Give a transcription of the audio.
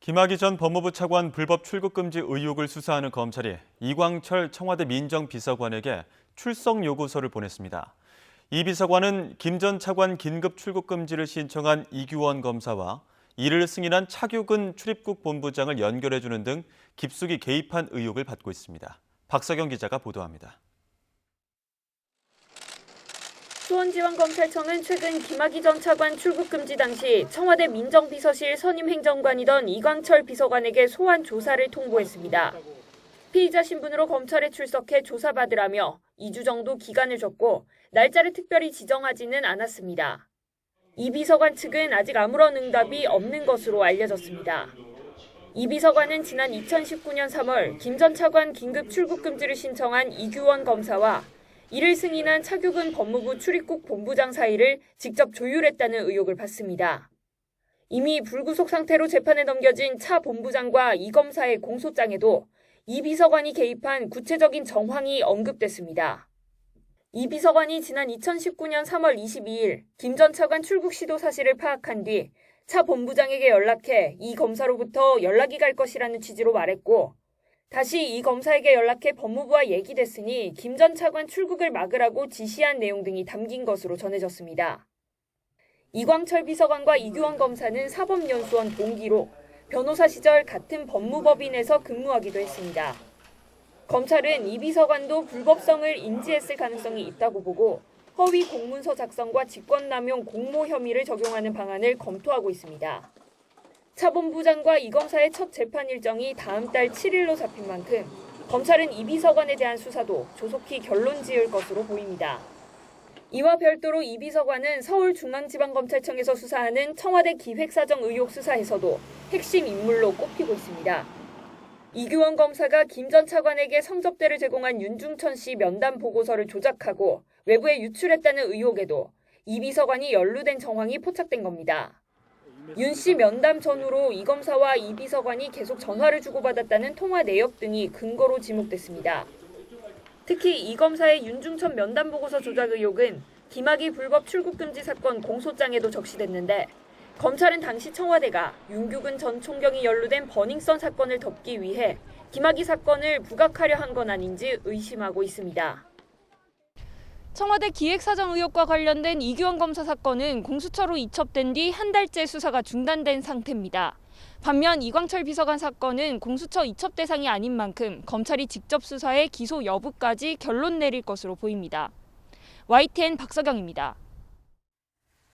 김학의 전 법무부 차관 불법 출국 금지 의혹을 수사하는 검찰이 이광철 청와대 민정비서관에게 출석 요구서를 보냈습니다. 이 비서관은 김 전 차관 긴급 출국 금지를 신청한 이규원 검사와 이를 승인한 차규근 출입국 본부장을 연결해주는 등 깊숙이 개입한 의혹을 받고 있습니다. 박서경 기자가 보도합니다. 수원지방검찰청은 최근 김학의 전 차관 출국 금지 당시 청와대 민정비서실 선임행정관이던 이광철 비서관에게 소환 조사를 통보했습니다. 피의자 신분으로 검찰에 출석해 조사받으라며 2주 정도 기간을 줬고 날짜를 특별히 지정하지는 않았습니다. 이 비서관 측은 아직 아무런 응답이 없는 것으로 알려졌습니다. 이 비서관은 지난 2019년 3월 김 전 차관 긴급 출국 금지를 신청한 이규원 검사와 이를 승인한 차규근 법무부 출입국 본부장 사이를 직접 조율했다는 의혹을 받습니다. 이미 불구속 상태로 재판에 넘겨진 차 본부장과 이 검사의 공소장에도 이 비서관이 개입한 구체적인 정황이 언급됐습니다. 이 비서관이 지난 2019년 3월 22일 김 전 차관 출국 시도 사실을 파악한 뒤 차 본부장에게 연락해 이 검사로부터 연락이 갈 것이라는 취지로 말했고 다시 이 검사에게 연락해 법무부와 얘기됐으니 김 전 차관 출국을 막으라고 지시한 내용 등이 담긴 것으로 전해졌습니다. 이광철 비서관과 이규원 검사는 사법연수원 동기로 변호사 시절 같은 법무법인에서 근무하기도 했습니다. 검찰은 이 비서관도 불법성을 인지했을 가능성이 있다고 보고 허위 공문서 작성과 직권남용 공모 혐의를 적용하는 방안을 검토하고 있습니다. 차 본부장과 이 검사의 첫 재판 일정이 다음 달 7일로 잡힌 만큼 검찰은 이 비서관에 대한 수사도 조속히 결론 지을 것으로 보입니다. 이와 별도로 이 비서관은 서울중앙지방검찰청에서 수사하는 청와대 기획사정 의혹 수사에서도 핵심 인물로 꼽히고 있습니다. 이규원 검사가 김 전 차관에게 성접대를 제공한 윤중천 씨 면담 보고서를 조작하고 외부에 유출했다는 의혹에도 이 비서관이 연루된 정황이 포착된 겁니다. 윤 씨 면담 전후로 이 검사와 이 비서관이 계속 전화를 주고받았다는 통화 내역 등이 근거로 지목됐습니다. 특히 이 검사의 윤중천 면담 보고서 조작 의혹은 김학의 불법 출국 금지 사건 공소장에도 적시됐는데 검찰은 당시 청와대가 윤규근 전 총경이 연루된 버닝썬 사건을 덮기 위해 김학의 사건을 부각하려 한 건 아닌지 의심하고 있습니다. 청와대 기획사정 의혹과 관련된 이규원 검사 사건은 공수처로 이첩된 뒤 한 달째 수사가 중단된 상태입니다. 반면 이광철 비서관 사건은 공수처 이첩 대상이 아닌 만큼 검찰이 직접 수사해 기소 여부까지 결론 내릴 것으로 보입니다. YTN 박서경입니다.